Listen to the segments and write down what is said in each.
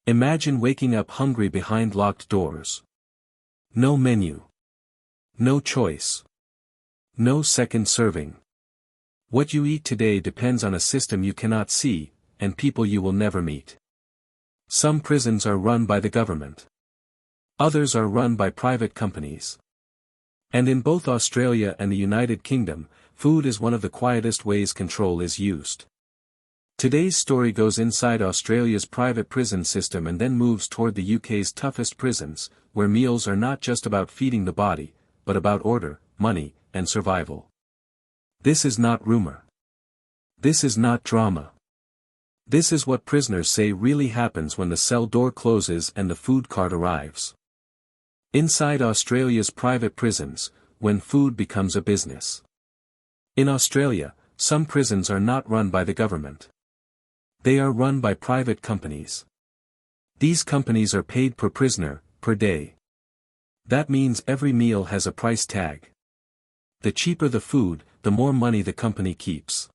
Imagine waking up hungry behind locked doors. No menu. No choice. No second serving. What you eat today depends on a system you cannot see, and people you will never meet. Some prisons are run by the government. Others are run by private companies. And in both Australia and the United Kingdom, food is one of the quietest ways control is used. Today's story goes inside Australia's private prison system and then moves toward the UK's toughest prisons, where meals are not just about feeding the body, but about order, money, and survival. This is not rumor. This is not drama. This is what prisoners say really happens when the cell door closes and the food cart arrives. Inside Australia's private prisons, when food becomes a business. In Australia, some prisons are not run by the government. They are run by private companies. These companies are paid per prisoner, per day. That means every meal has a price tag. The cheaper the food, the more money the company keeps.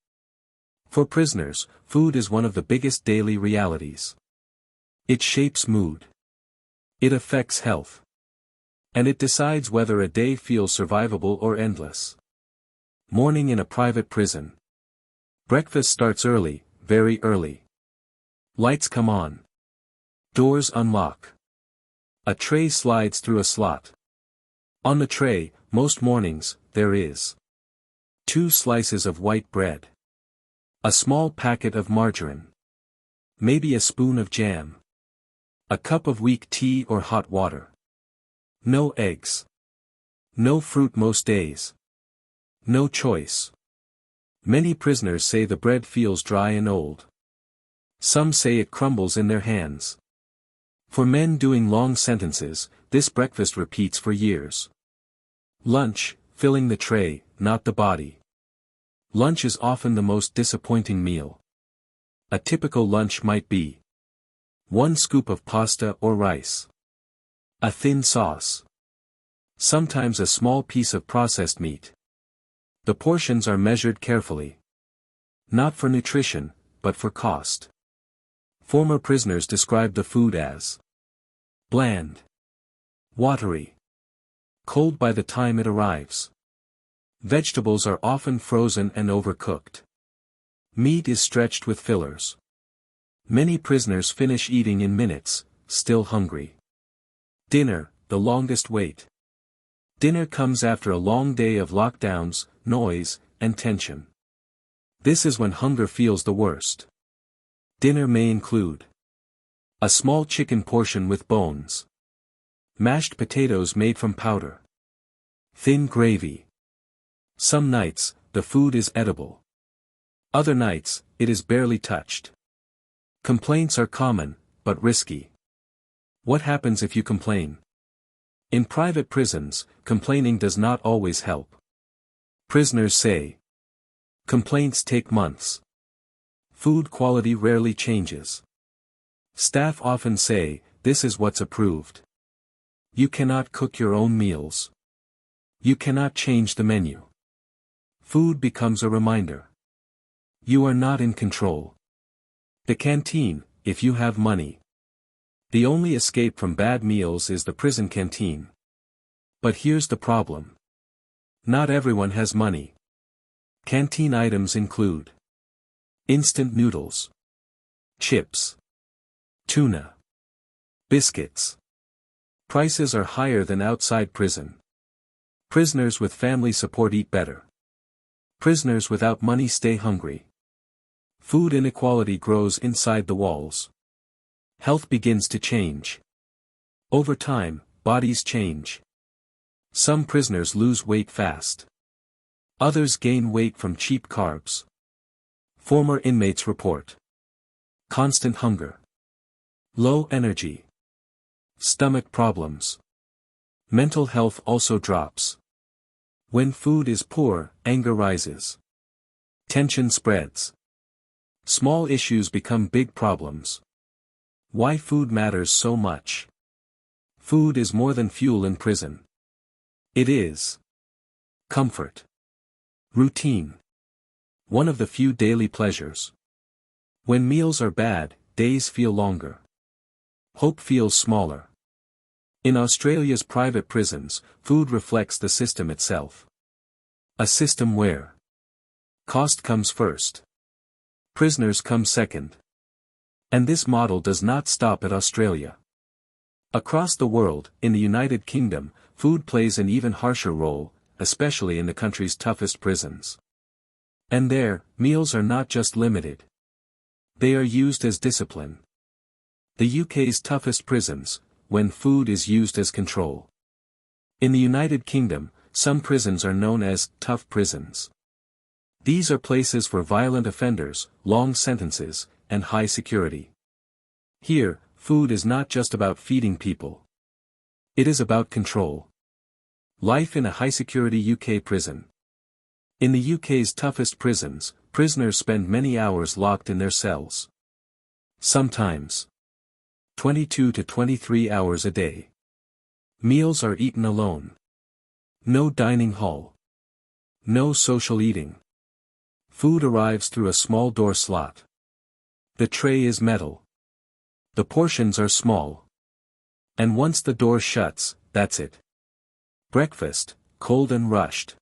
For prisoners, food is one of the biggest daily realities. It shapes mood. It affects health. And it decides whether a day feels survivable or endless. Morning in a private prison. Breakfast starts early, very early. Lights come on. Doors unlock. A tray slides through a slot. On the tray, most mornings, there is 2 slices of white bread. A small packet of margarine. Maybe a spoon of jam. A cup of weak tea or hot water. No eggs. No fruit most days. No choice. Many prisoners say the bread feels dry and old. Some say it crumbles in their hands. For men doing long sentences, this breakfast repeats for years. Lunch, filling the tray, not the body. Lunch is often the most disappointing meal. A typical lunch might be 1 scoop of pasta or rice. A thin sauce. Sometimes a small piece of processed meat. The portions are measured carefully. Not for nutrition, but for cost. Former prisoners described the food as bland, watery, cold by the time it arrives. Vegetables are often frozen and overcooked. Meat is stretched with fillers. Many prisoners finish eating in minutes, still hungry. Dinner, the longest wait. Dinner comes after a long day of lockdowns, noise, and tension. This is when hunger feels the worst. Dinner may include a small chicken portion with bones. Mashed potatoes made from powder. Thin gravy. Some nights, the food is edible. Other nights, it is barely touched. Complaints are common, but risky. What happens if you complain? In private prisons, complaining does not always help. Prisoners say complaints take months. Food quality rarely changes. Staff often say, this is what's approved. You cannot cook your own meals. You cannot change the menu. Food becomes a reminder. You are not in control. The canteen, if you have money. The only escape from bad meals is the prison canteen. But here's the problem. Not everyone has money. Canteen items include instant noodles, chips, tuna, biscuits. Prices are higher than outside prison. Prisoners with family support eat better. Prisoners without money stay hungry. Food inequality grows inside the walls. Health begins to change. Over time, bodies change. Some prisoners lose weight fast. Others gain weight from cheap carbs. Former inmates report constant hunger, low energy, stomach problems. Mental health also drops. When food is poor, anger rises. Tension spreads. Small issues become big problems. Why food matters so much? Food is more than fuel in prison. It is comfort, routine. One of the few daily pleasures. When meals are bad, days feel longer. hope feels smaller. In Australia's private prisons, food reflects the system itself. A system where cost comes first. Prisoners come second. And this model does not stop at Australia. Across the world, in the United Kingdom, food plays an even harsher role, especially in the country's toughest prisons. And there, meals are not just limited. They are used as discipline. The UK's toughest prisons, when food is used as control. In the United Kingdom, some prisons are known as tough prisons. These are places for violent offenders, long sentences, and high security. Here, food is not just about feeding people. It is about control. Life in a high-security UK prison. In the UK's toughest prisons, prisoners spend many hours locked in their cells. Sometimes 22 to 23 hours a day. Meals are eaten alone. No dining hall. No social eating. Food arrives through a small door slot. The tray is metal. The portions are small. And once the door shuts, that's it. Breakfast, cold and rushed.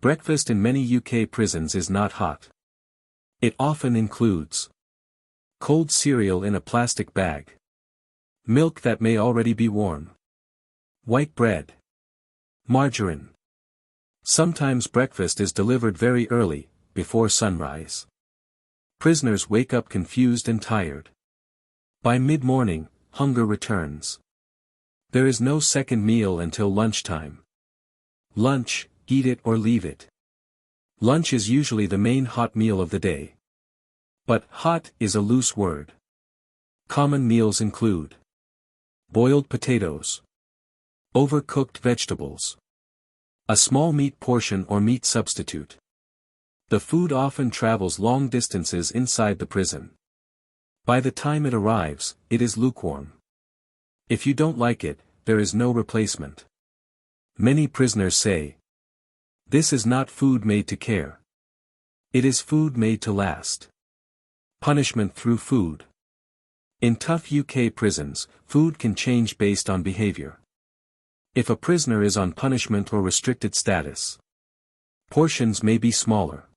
Breakfast in many UK prisons is not hot. It often includes cold cereal in a plastic bag. Milk that may already be warm. White bread. Margarine. Sometimes breakfast is delivered very early, before sunrise. Prisoners wake up confused and tired. By mid-morning, hunger returns. There is no second meal until lunchtime. Lunch, eat it or leave it. Lunch is usually the main hot meal of the day. But hot is a loose word. Common meals include boiled potatoes, overcooked vegetables, a small meat portion or meat substitute. The food often travels long distances inside the prison. By the time it arrives, it is lukewarm. If you don't like it, there is no replacement. Many prisoners say, "This is not food made to care. It is food made to last." Punishment through food. In tough UK prisons, food can change based on behavior. If a prisoner is on punishment or restricted status, portions may be smaller.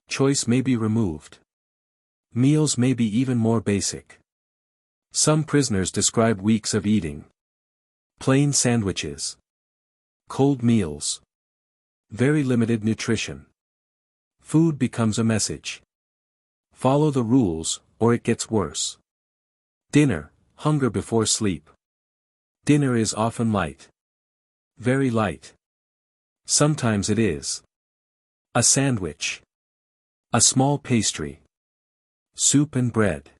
Choice may be removed. Meals may be even more basic. Some prisoners describe weeks of eating plain sandwiches, cold meals, very limited nutrition. Food becomes a message. Follow the rules, or it gets worse. Dinner, hunger before sleep. Dinner is often light. Very light. Sometimes it is a sandwich. A small pastry. Soup and bread.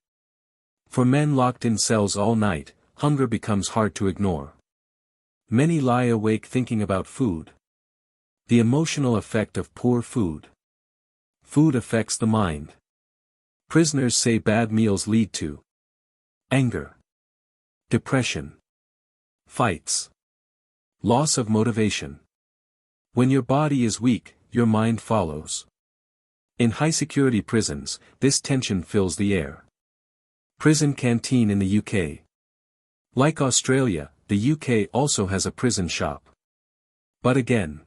For men locked in cells all night, hunger becomes hard to ignore. Many lie awake thinking about food. The emotional effect of poor food. Food affects the mind. Prisoners say bad meals lead to anger, depression, fights, loss of motivation. When your body is weak, your mind follows. In high-security prisons, this tension fills the air. Prison canteen in the UK. Like Australia, the UK also has a prison shop. But again,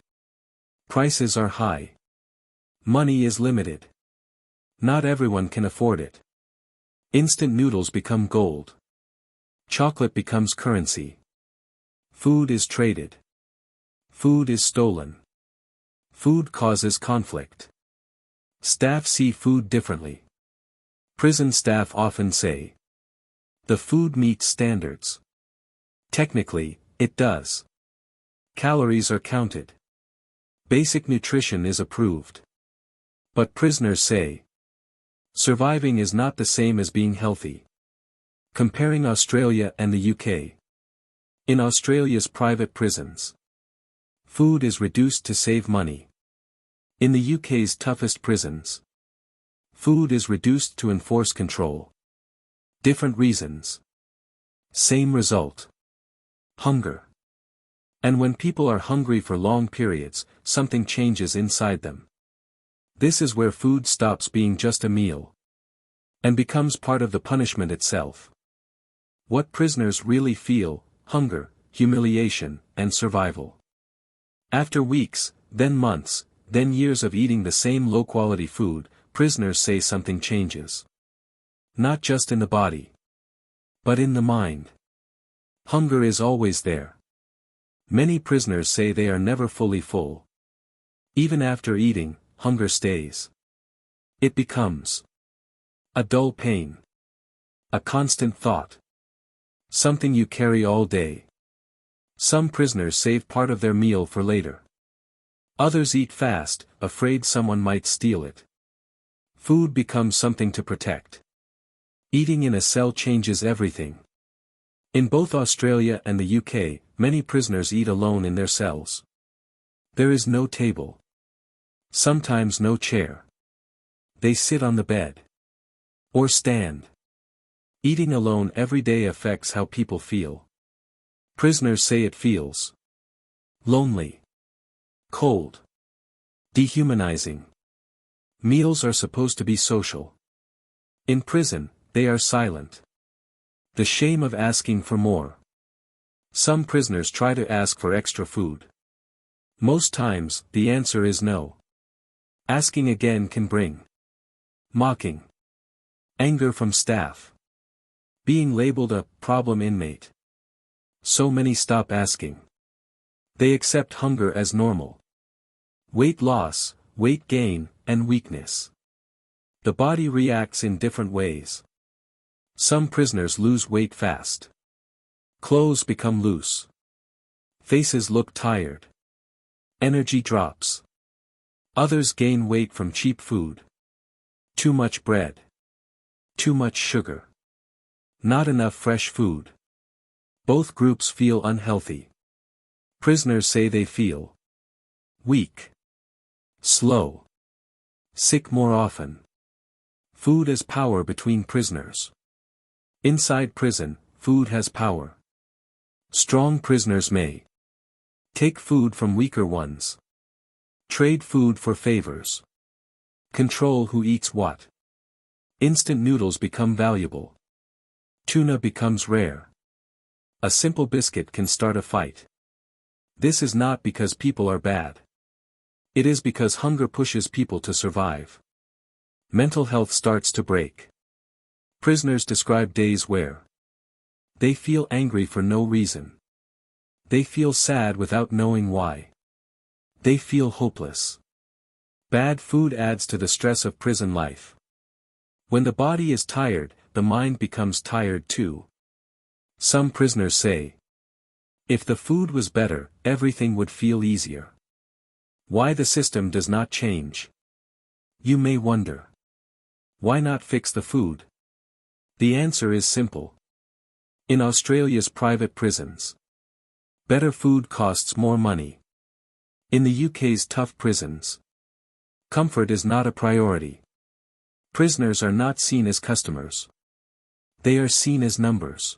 prices are high. Money is limited. Not everyone can afford it. Instant noodles become gold. Chocolate becomes currency. Food is traded. Food is stolen. Food causes conflict. Staff see food differently. Prison staff often say, "The food meets standards." Technically, it does. Calories are counted. Basic nutrition is approved. But prisoners say, surviving is not the same as being healthy. Comparing Australia and the UK. In Australia's private prisons, food is reduced to save money. In the UK's toughest prisons, food is reduced to enforce control. Different reasons. Same result. Hunger. And when people are hungry for long periods, something changes inside them. This is where food stops being just a meal and becomes part of the punishment itself. What prisoners really feel: hunger, humiliation, and survival. After weeks, then months, then years of eating the same low-quality food, prisoners say something changes. Not just in the body, but in the mind. Hunger is always there. Many prisoners say they are never fully full. Even after eating, hunger stays. It becomes a dull pain. A constant thought. Something you carry all day. Some prisoners save part of their meal for later. Others eat fast, afraid someone might steal it. Food becomes something to protect. Eating in a cell changes everything. In both Australia and the UK, many prisoners eat alone in their cells. There is no table. Sometimes no chair. They sit on the bed. Or stand. Eating alone every day affects how people feel. Prisoners say it feels lonely, cold, dehumanizing. Meals are supposed to be social. In prison, they are silent. The shame of asking for more. Some prisoners try to ask for extra food. Most times, the answer is no. Asking again can bring mocking, anger from staff, being labeled a problem inmate. So many stop asking. They accept hunger as normal. Weight loss, weight gain, and weakness. The body reacts in different ways. Some prisoners lose weight fast. Clothes become loose. Faces look tired. Energy drops. Others gain weight from cheap food. Too much bread. Too much sugar. Not enough fresh food. Both groups feel unhealthy. Prisoners say they feel weak, slow, sick more often. Food as power between prisoners. Inside prison, food has power. Strong prisoners may take food from weaker ones. Trade food for favors. Control who eats what. Instant noodles become valuable. Tuna becomes rare. A simple biscuit can start a fight. This is not because people are bad. It is because hunger pushes people to survive. Mental health starts to break. Prisoners describe days where they feel angry for no reason. They feel sad without knowing why. They feel hopeless. Bad food adds to the stress of prison life. When the body is tired, the mind becomes tired too. Some prisoners say, if the food was better, everything would feel easier. Why the system does not change? You may wonder. Why not fix the food? The answer is simple. In Australia's private prisons, better food costs more money. In the UK's tough prisons, comfort is not a priority. Prisoners are not seen as customers. They are seen as numbers.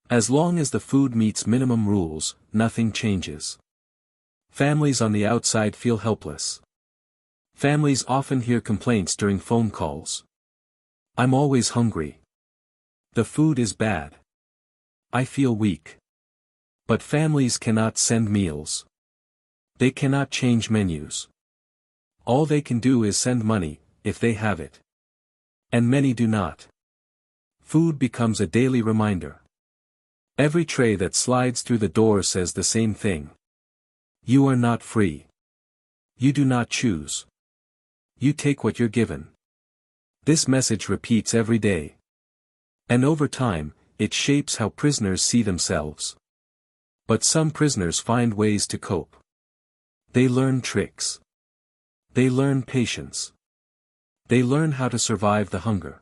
As long as the food meets minimum rules, nothing changes. Families on the outside feel helpless. Families often hear complaints during phone calls. I'm always hungry. The food is bad. I feel weak. But families cannot send meals. They cannot change menus. All they can do is send money, if they have it. And many do not. Food becomes a daily reminder. Every tray that slides through the door says the same thing. You are not free. You do not choose. You take what you're given. This message repeats every day. And over time, it shapes how prisoners see themselves. But some prisoners find ways to cope. They learn tricks. They learn patience. They learn how to survive the hunger.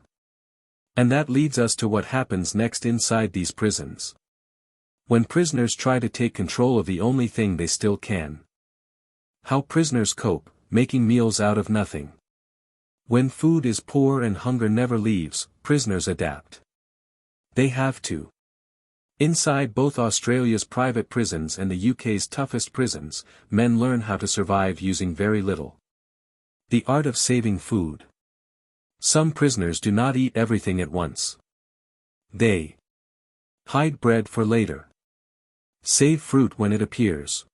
And that leads us to what happens next inside these prisons. When prisoners try to take control of the only thing they still can. How prisoners cope, making meals out of nothing. When food is poor and hunger never leaves, prisoners adapt. They have to. Inside both Australia's private prisons and the UK's toughest prisons, men learn how to survive using very little. The art of saving food. Some prisoners do not eat everything at once. They Hide bread for later. Save fruit when it appears.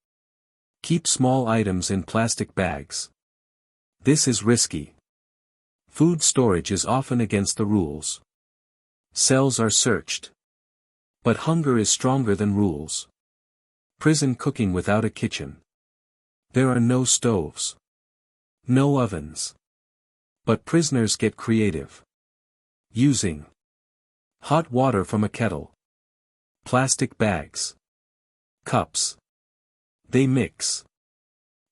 Keep small items in plastic bags. This is risky. Food storage is often against the rules. Cells are searched. But hunger is stronger than rules. Prison cooking without a kitchen. There are no stoves. No ovens. But prisoners get creative. Using hot water from a kettle. Plastic bags. Cups. They mix.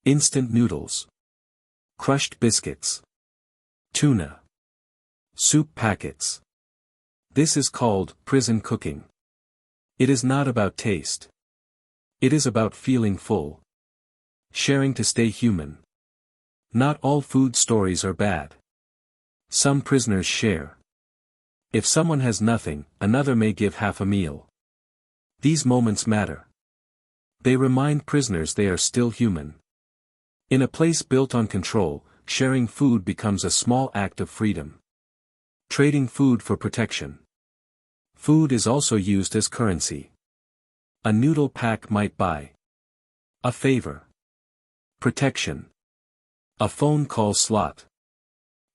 Instant noodles. Crushed biscuits. Tuna. Soup packets. This is called prison cooking. It is not about taste. It is about feeling full. Sharing to stay human. Not all food stories are bad. Some prisoners share. If someone has nothing, another may give half a meal. These moments matter. They remind prisoners they are still human. In a place built on control, sharing food becomes a small act of freedom. Trading food for protection. Food is also used as currency. A noodle pack might buy a favor. Protection. A phone call slot.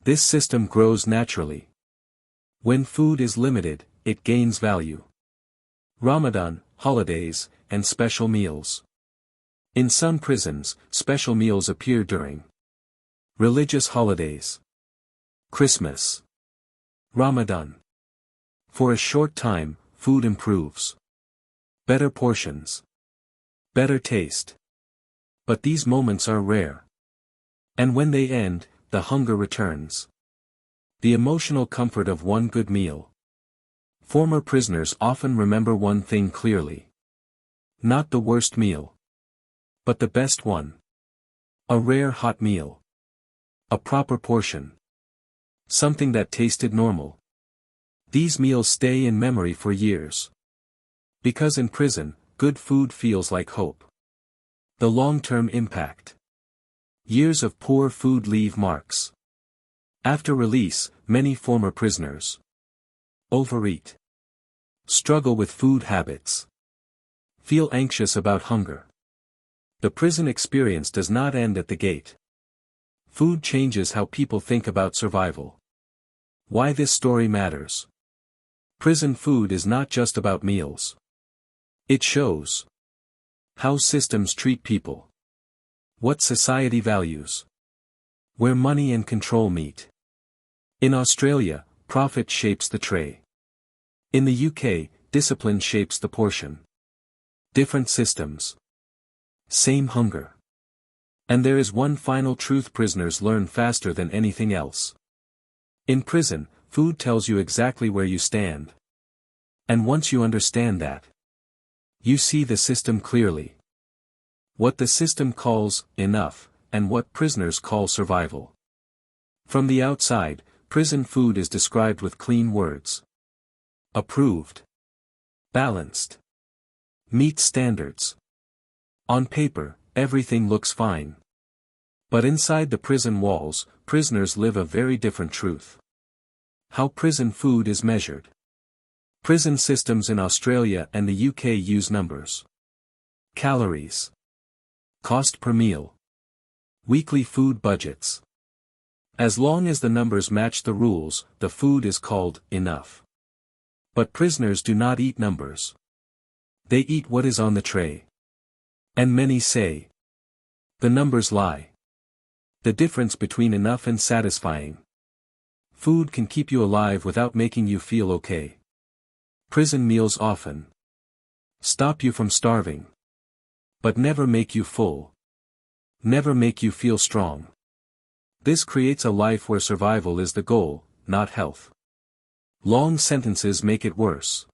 This system grows naturally. When food is limited, it gains value. Ramadan, holidays, and special meals. In some prisons, special meals appear during religious holidays. Christmas. Ramadan. For a short time, food improves. Better portions. Better taste. But these moments are rare. And when they end, the hunger returns. The emotional comfort of one good meal. Former prisoners often remember one thing clearly. Not the worst meal. But the best one. A rare hot meal. A proper portion. Something that tasted normal. These meals stay in memory for years. Because in prison, good food feels like hope. The long-term impact. Years of poor food leave marks. After release, many former prisoners overeat. Struggle with food habits. Feel anxious about hunger. The prison experience does not end at the gate. Food changes how people think about survival. Why this story matters. Prison food is not just about meals. It shows how systems treat people. What society values. Where money and control meet. In Australia, profit shapes the tray. In the UK, discipline shapes the portion. Different systems. Same hunger. And there is one final truth prisoners learn faster than anything else. In prison, food tells you exactly where you stand. And once you understand that, you see the system clearly. What the system calls enough, and what prisoners call survival. From the outside, prison food is described with clean words. Approved. Balanced. Meet standards. On paper, everything looks fine. But inside the prison walls, prisoners live a very different truth. How prison food is measured. Prison systems in Australia and the UK use numbers. Calories. Cost per meal. Weekly food budgets. As long as the numbers match the rules, the food is called enough. But prisoners do not eat numbers. They eat what is on the tray. And many say, the numbers lie. The difference between enough and satisfying. Food can keep you alive without making you feel okay. Prison meals often stop you from starving. But never make you full. Never make you feel strong. This creates a life where survival is the goal, not health. Long sentences make it worse.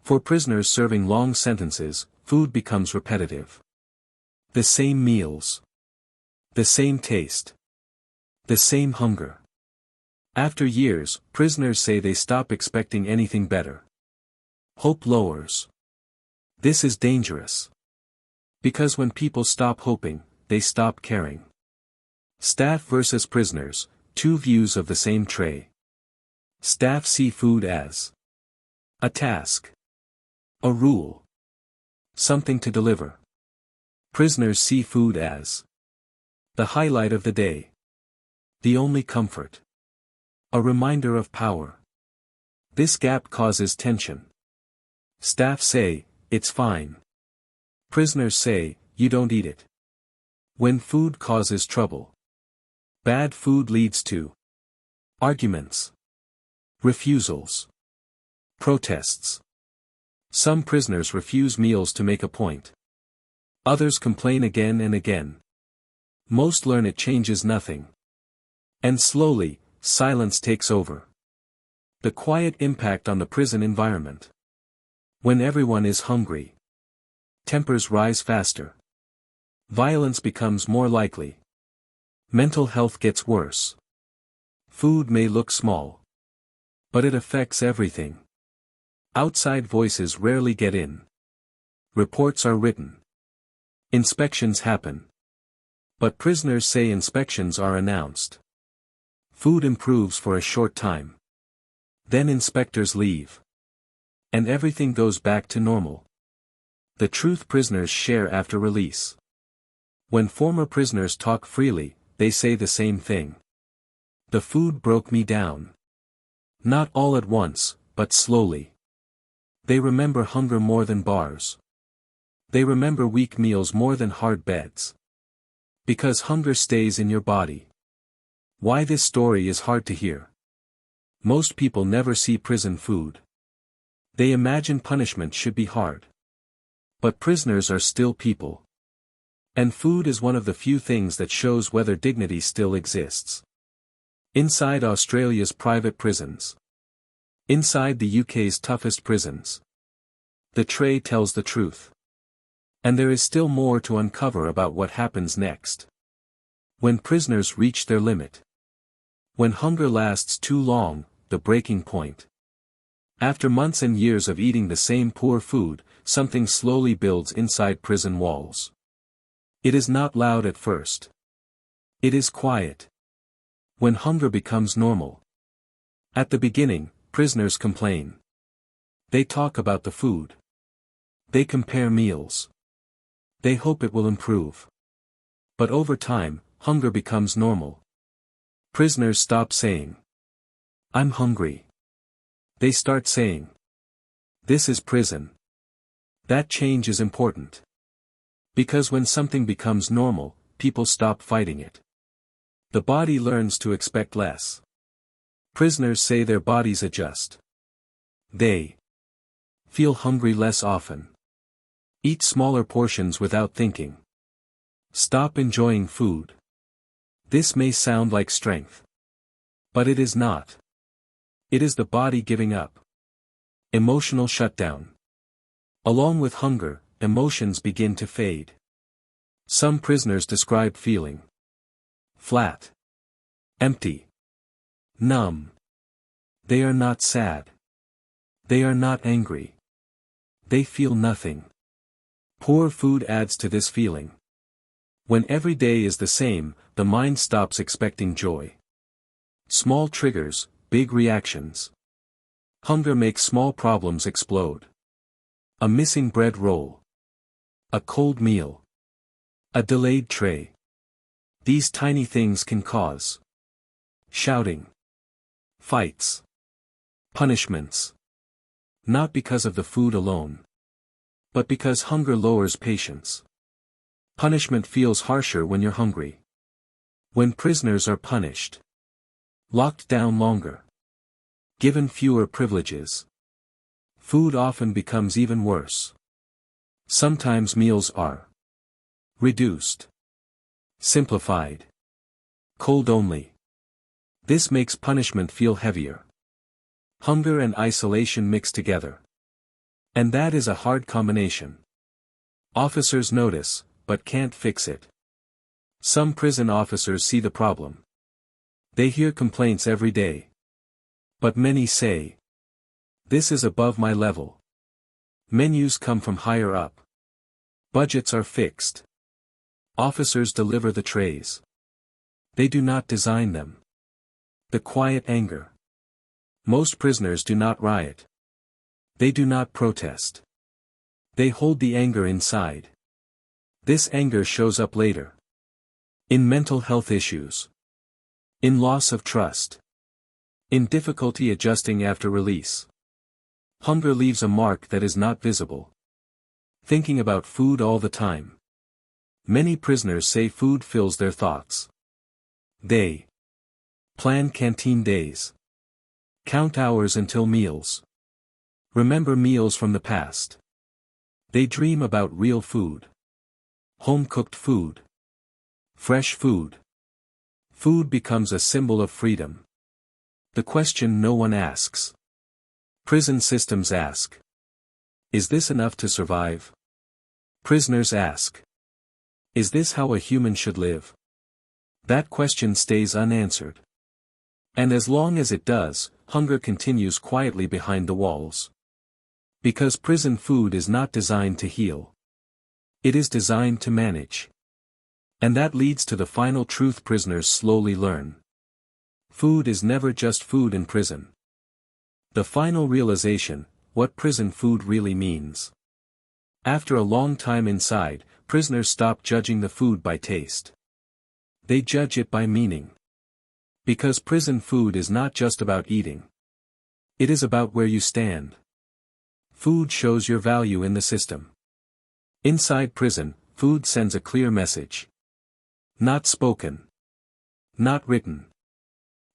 For prisoners serving long sentences, food becomes repetitive. The same meals. The same taste. The same hunger. After years, prisoners say they stop expecting anything better. Hope lowers. This is dangerous. Because when people stop hoping, they stop caring. Staff versus prisoners, two views of the same tray. Staff see food as a task. A rule. Something to deliver. Prisoners see food as the highlight of the day. The only comfort. A reminder of power. This gap causes tension. Staff say, it's fine. Prisoners say, you don't eat it. When food causes trouble. Bad food leads to arguments. Refusals. Protests. Some prisoners refuse meals to make a point. Others complain again and again. Most learn it changes nothing. And slowly, silence takes over. The quiet impact on the prison environment. When everyone is hungry, tempers rise faster. Violence becomes more likely. Mental health gets worse. Food may look small, but it affects everything. Outside voices rarely get in. Reports are written. Inspections happen. But prisoners say inspections are announced. Food improves for a short time. Then inspectors leave. And everything goes back to normal. The truth prisoners share after release. When former prisoners talk freely, they say the same thing. The food broke me down. Not all at once, but slowly. They remember hunger more than bars. They remember weak meals more than hard beds. Because hunger stays in your body. Why this story is hard to hear. Most people never see prison food. They imagine punishment should be hard. But prisoners are still people. And food is one of the few things that shows whether dignity still exists. Inside Australia's private prisons. Inside the UK's toughest prisons. The tray tells the truth. And there is still more to uncover about what happens next. When prisoners reach their limit. When hunger lasts too long, the breaking point. After months and years of eating the same poor food, something slowly builds inside prison walls. It is not loud at first. It is quiet. When hunger becomes normal. At the beginning, prisoners complain. They talk about the food. They compare meals. They hope it will improve. But over time, hunger becomes normal. Prisoners stop saying, I'm hungry. They start saying, this is prison. That change is important. Because when something becomes normal, people stop fighting it. The body learns to expect less. Prisoners say their bodies adjust. They feel hungry less often. Eat smaller portions without thinking. Stop enjoying food. This may sound like strength. But it is not. It is the body giving up. Emotional shutdown. Along with hunger, emotions begin to fade. Some prisoners describe feeling flat, empty, numb. They are not sad. They are not angry. They feel nothing. Poor food adds to this feeling. When every day is the same, the mind stops expecting joy. Small triggers, big reactions. Hunger makes small problems explode. A missing bread roll. A cold meal. A delayed tray. These tiny things can cause shouting, fights, punishments. Not because of the food alone. But because hunger lowers patience. Punishment feels harsher when you're hungry. When prisoners are punished. Locked down longer. Given fewer privileges. Food often becomes even worse. Sometimes meals are reduced. Simplified. Cold only. This makes punishment feel heavier. Hunger and isolation mix together. And that is a hard combination. Officers notice, but can't fix it. Some prison officers see the problem. They hear complaints every day. But many say, this is above my level. Menus come from higher up. Budgets are fixed. Officers deliver the trays. They do not design them. The quiet anger. Most prisoners do not riot. They do not protest. They hold the anger inside. This anger shows up later. In mental health issues. In loss of trust. In difficulty adjusting after release. Hunger leaves a mark that is not visible. Thinking about food all the time. Many prisoners say food fills their thoughts. They plan canteen days. Count hours until meals. Remember meals from the past. They dream about real food. Home-cooked food. Fresh food. Food becomes a symbol of freedom. The question no one asks. Prison systems ask. Is this enough to survive? Prisoners ask. Is this how a human should live? That question stays unanswered. And as long as it does, hunger continues quietly behind the walls. Because prison food is not designed to heal. It is designed to manage. And that leads to the final truth prisoners slowly learn. Food is never just food in prison. The final realization, what prison food really means. After a long time inside, prisoners stop judging the food by taste. They judge it by meaning. Because prison food is not just about eating. It is about where you stand. Food shows your value in the system. Inside prison, food sends a clear message. Not spoken. Not written.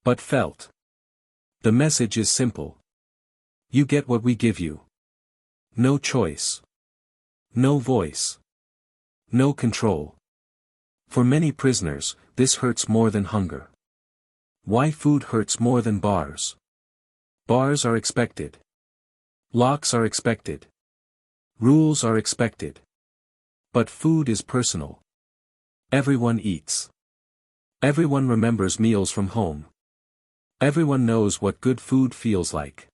But felt. The message is simple. You get what we give you. No choice. No voice. No control. For many prisoners, this hurts more than hunger. Why food hurts more than bars? Bars are expected. Locks are expected. Rules are expected. But food is personal. Everyone eats. Everyone remembers meals from home. Everyone knows what good food feels like.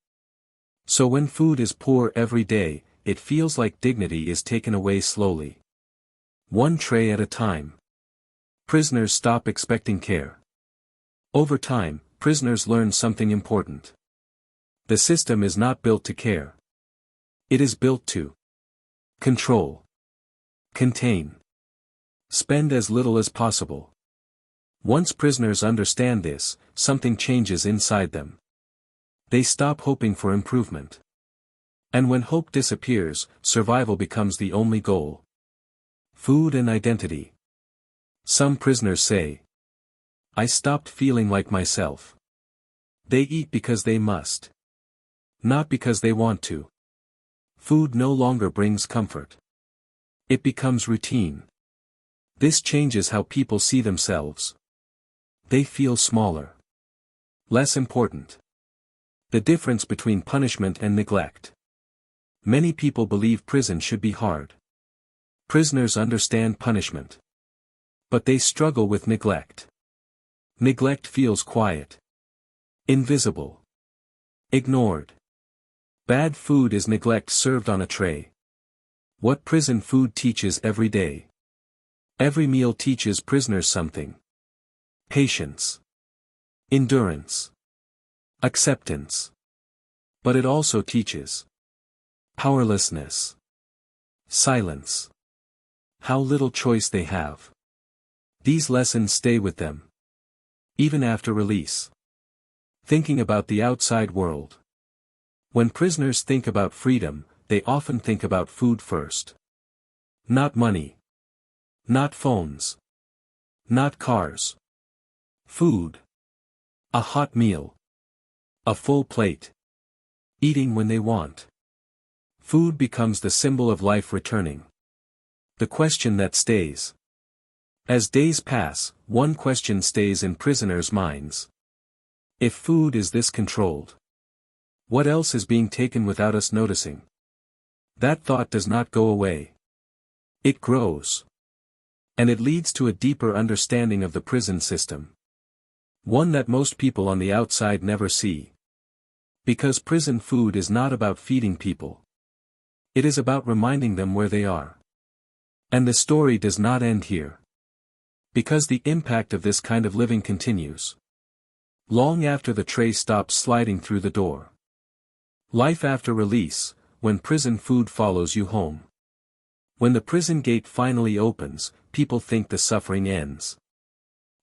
So when food is poor every day, it feels like dignity is taken away slowly. One tray at a time. Prisoners stop expecting care. Over time, prisoners learn something important. The system is not built to care. It is built to control. Contain. Spend as little as possible. Once prisoners understand this, something changes inside them. They stop hoping for improvement. And when hope disappears, survival becomes the only goal. Food and identity. Some prisoners say, I stopped feeling like myself. They eat because they must. Not because they want to. Food no longer brings comfort. It becomes routine. This changes how people see themselves. They feel smaller. Less important. The difference between punishment and neglect. Many people believe prison should be hard. Prisoners understand punishment. But they struggle with neglect. Neglect feels quiet. Invisible. Ignored. Bad food is neglect served on a tray. What prison food teaches every day. Every meal teaches prisoners something. Patience. Endurance. Acceptance. But it also teaches powerlessness. Silence. How little choice they have. These lessons stay with them. Even after release. Thinking about the outside world. When prisoners think about freedom, they often think about food first. Not money. Not phones. Not cars. Food. A hot meal. A full plate. Eating when they want. Food becomes the symbol of life returning. The question that stays. As days pass, one question stays in prisoners' minds. If food is this controlled, what else is being taken without us noticing? That thought does not go away. It grows. And it leads to a deeper understanding of the prison system. One that most people on the outside never see. Because prison food is not about feeding people. It is about reminding them where they are. And the story does not end here. Because the impact of this kind of living continues. Long after the tray stops sliding through the door. Life after release, when prison food follows you home. When the prison gate finally opens, people think the suffering ends.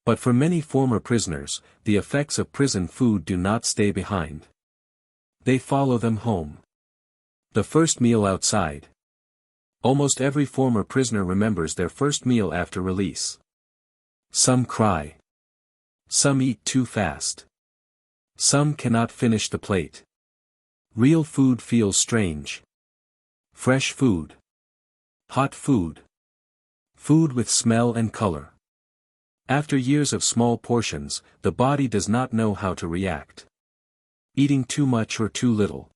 But for many former prisoners, the effects of prison food do not stay behind. They follow them home. The first meal outside. Almost every former prisoner remembers their first meal after release. Some cry. Some eat too fast. Some cannot finish the plate. Real food feels strange. Fresh food. Hot food. Food with smell and color. After years of small portions, the body does not know how to react. Eating too much or too little.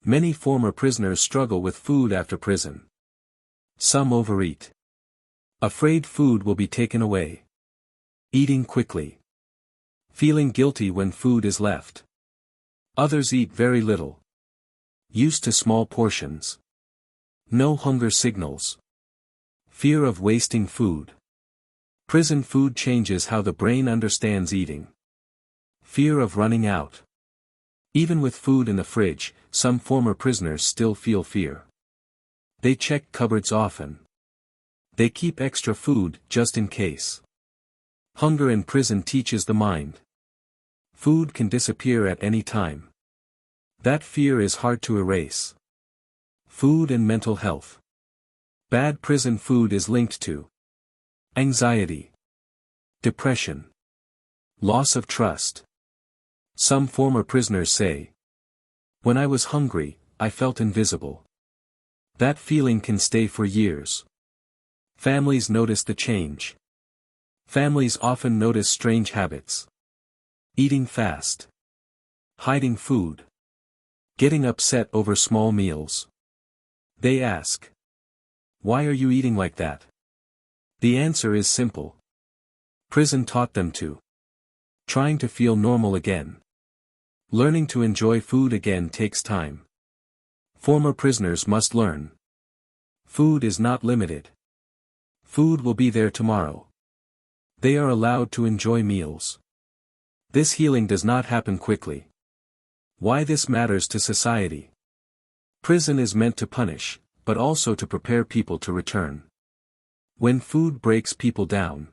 Many former prisoners struggle with food after prison. Some overeat. Afraid food will be taken away. Eating quickly. Feeling guilty when food is left. Others eat very little. Used to small portions. No hunger signals. Fear of wasting food. Prison food changes how the brain understands eating. Fear of running out. Even with food in the fridge, some former prisoners still feel fear. They check cupboards often. They keep extra food just in case. Hunger in prison teaches the mind. Food can disappear at any time. That fear is hard to erase. Food and mental health. Bad prison food is linked to anxiety, depression, loss of trust. Some former prisoners say, "When I was hungry, I felt invisible." That feeling can stay for years. Families notice the change. Families often notice strange habits. Eating fast. Hiding food. Getting upset over small meals. They ask, "Why are you eating like that?" The answer is simple. Prison taught them to. Trying to feel normal again. Learning to enjoy food again takes time. Former prisoners must learn. Food is not limited. Food will be there tomorrow. They are allowed to enjoy meals. This healing does not happen quickly. Why this matters to society. Prison is meant to punish, but also to prepare people to return. When food breaks people down,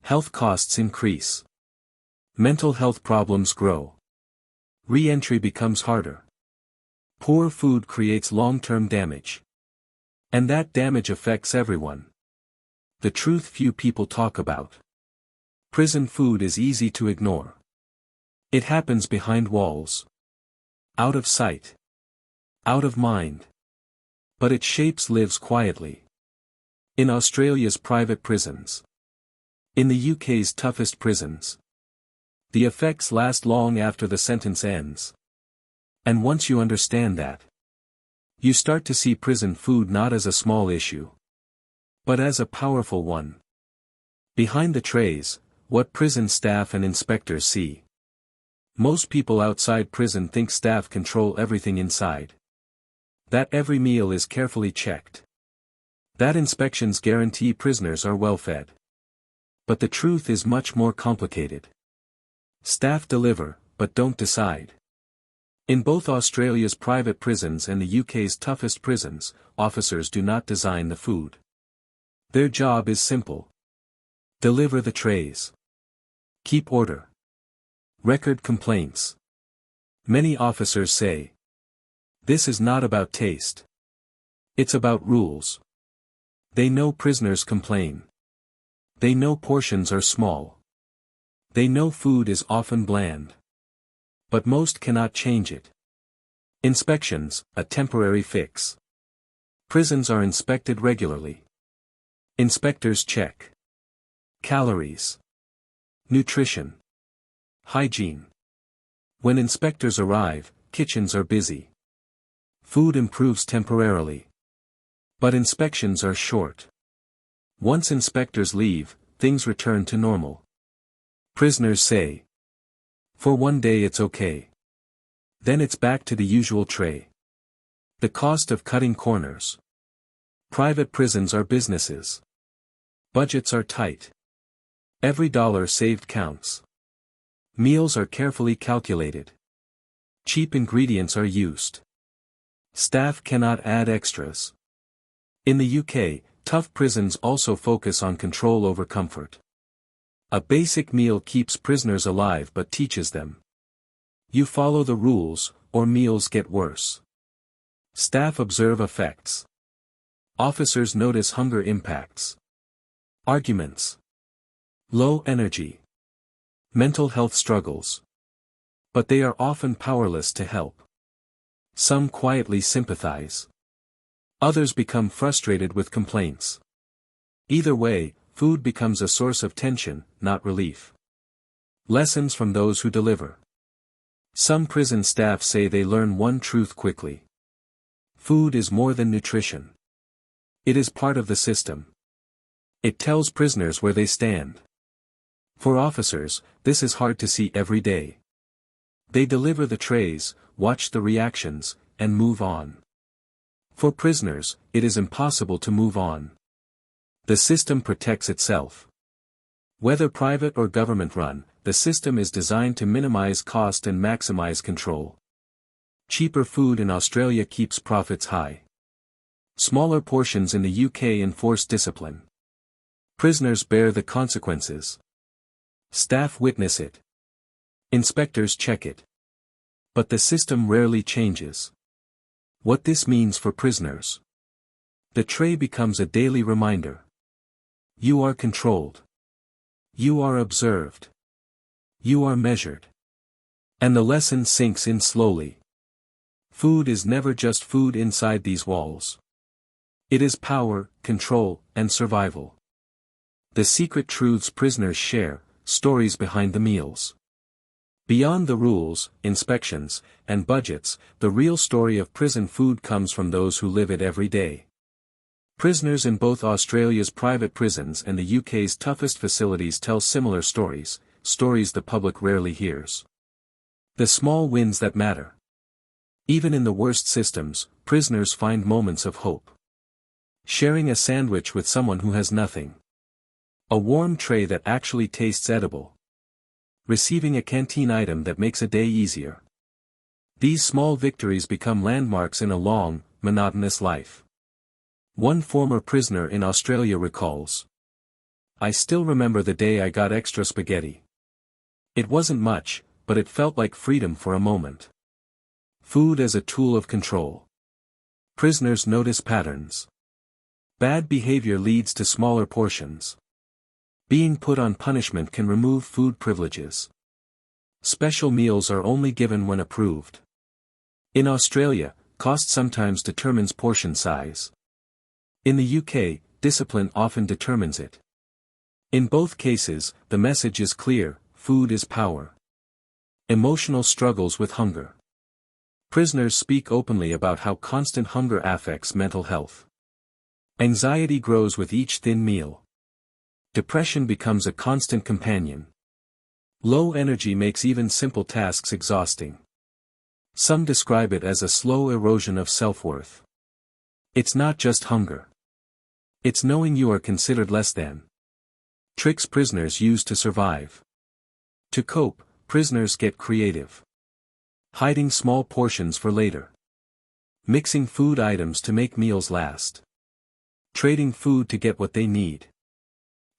health costs increase. Mental health problems grow. Re-entry becomes harder. Poor food creates long-term damage. And that damage affects everyone. The truth few people talk about. Prison food is easy to ignore. It happens behind walls. Out of sight. Out of mind. But it shapes lives quietly. In Australia's private prisons. In the UK's toughest prisons. The effects last long after the sentence ends. And once you understand that, you start to see prison food not as a small issue, but as a powerful one. Behind the trays, what prison staff and inspectors see. Most people outside prison think staff control everything inside. That every meal is carefully checked. That inspections guarantee prisoners are well fed. But the truth is much more complicated. Staff deliver, but don't decide. In both Australia's private prisons and the UK's toughest prisons, officers do not design the food. Their job is simple. Deliver the trays. Keep order. Record complaints. Many officers say, "This is not about taste. It's about rules." They know prisoners complain. They know portions are small. They know food is often bland. But most cannot change it. Inspections, a temporary fix. Prisons are inspected regularly. Inspectors check calories, nutrition, hygiene. When inspectors arrive, kitchens are busy. Food improves temporarily. But inspections are short. Once inspectors leave, things return to normal. Prisoners say, "For one day it's okay. Then it's back to the usual tray." The cost of cutting corners. Private prisons are businesses. Budgets are tight. Every dollar saved counts. Meals are carefully calculated. Cheap ingredients are used. Staff cannot add extras. In the UK, tough prisons also focus on control over comfort. A basic meal keeps prisoners alive but teaches them. You follow the rules, or meals get worse. Staff observe effects. Officers notice hunger impacts. Arguments. Low energy. Mental health struggles. But they are often powerless to help. Some quietly sympathize. Others become frustrated with complaints. Either way, food becomes a source of tension, not relief. Lessons from those who deliver. Some prison staff say they learn one truth quickly. Food is more than nutrition. It is part of the system. It tells prisoners where they stand. For officers, this is hard to see every day. They deliver the trays, watch the reactions, and move on. For prisoners, it is impossible to move on. The system protects itself. Whether private or government-run, the system is designed to minimize cost and maximize control. Cheaper food in Australia keeps profits high. Smaller portions in the UK enforce discipline. Prisoners bear the consequences. Staff witness it. Inspectors check it. But the system rarely changes. What this means for prisoners. The tray becomes a daily reminder. You are controlled. You are observed. You are measured. And the lesson sinks in slowly. Food is never just food inside these walls. It is power, control, and survival. The secret truths prisoners share, stories behind the meals. Beyond the rules, inspections, and budgets, the real story of prison food comes from those who live it every day. Prisoners in both Australia's private prisons and the UK's toughest facilities tell similar stories, stories the public rarely hears. The small wins that matter. Even in the worst systems, prisoners find moments of hope. Sharing a sandwich with someone who has nothing. A warm tray that actually tastes edible. Receiving a canteen item that makes a day easier. These small victories become landmarks in a long, monotonous life. One former prisoner in Australia recalls. I still remember the day I got extra spaghetti. It wasn't much, but it felt like freedom for a moment. Food as a tool of control. Prisoners notice patterns. Bad behavior leads to smaller portions. Being put on punishment can remove food privileges. Special meals are only given when approved. In Australia, cost sometimes determines portion size. In the UK, discipline often determines it. In both cases, the message is clear: food is power. Emotional struggles with hunger. Prisoners speak openly about how constant hunger affects mental health. Anxiety grows with each thin meal. Depression becomes a constant companion. Low energy makes even simple tasks exhausting. Some describe it as a slow erosion of self-worth. It's not just hunger. It's knowing you are considered less than. Tricks prisoners use to survive. To cope, prisoners get creative. Hiding small portions for later. Mixing food items to make meals last. Trading food to get what they need.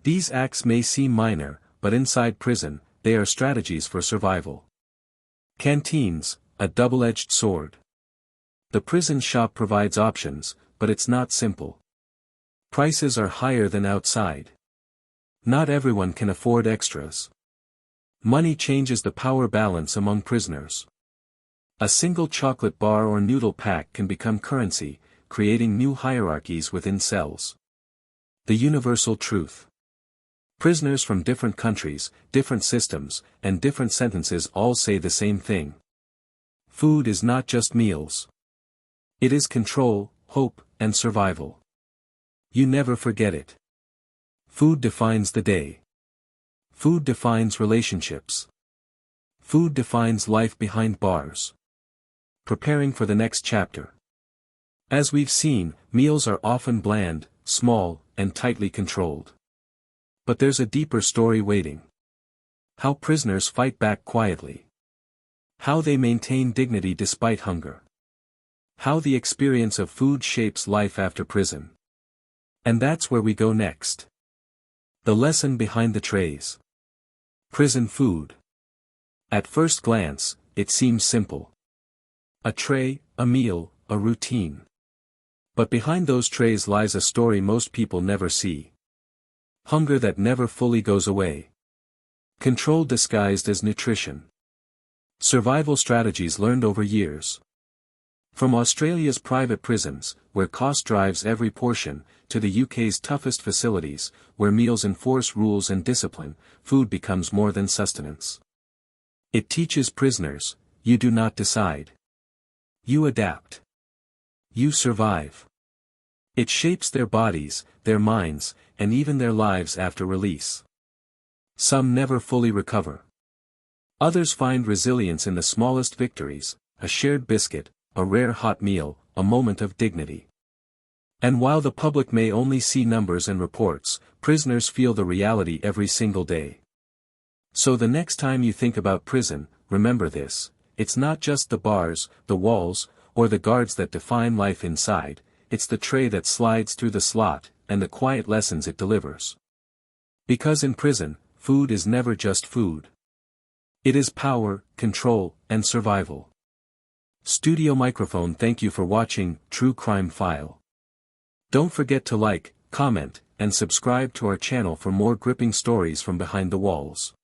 These acts may seem minor, but inside prison, they are strategies for survival. Canteens, a double-edged sword. The prison shop provides options, but it's not simple. Prices are higher than outside. Not everyone can afford extras. Money changes the power balance among prisoners. A single chocolate bar or noodle pack can become currency, creating new hierarchies within cells. The universal truth. Prisoners from different countries, different systems, and different sentences all say the same thing. Food is not just meals. It is control, hope, and survival. You never forget it. Food defines the day. Food defines relationships. Food defines life behind bars. Preparing for the next chapter. As we've seen, meals are often bland, small, and tightly controlled. But there's a deeper story waiting. How prisoners fight back quietly. How they maintain dignity despite hunger. How the experience of food shapes life after prison. And that's where we go next. The lesson behind the trays. Prison food. At first glance, it seems simple. A tray, a meal, a routine. But behind those trays lies a story most people never see. Hunger that never fully goes away. Control disguised as nutrition. Survival strategies learned over years. From Australia's private prisons, where cost drives every portion, to the UK's toughest facilities, where meals enforce rules and discipline, food becomes more than sustenance. It teaches prisoners, you do not decide. You adapt. You survive. It shapes their bodies, their minds, and even their lives after release. Some never fully recover. Others find resilience in the smallest victories, a shared biscuit, a rare hot meal, a moment of dignity. And while the public may only see numbers and reports, prisoners feel the reality every single day. So the next time you think about prison, remember this: it's not just the bars, the walls, or the guards that define life inside, it's the tray that slides through the slot, and the quiet lessons it delivers. Because in prison, food is never just food. It is power, control, and survival. Studio Microphone, thank you for watching True Crime File. Don't forget to like, comment, and subscribe to our channel for more gripping stories from behind the walls.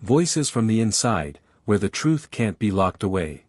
Voices from the inside, where the truth can't be locked away.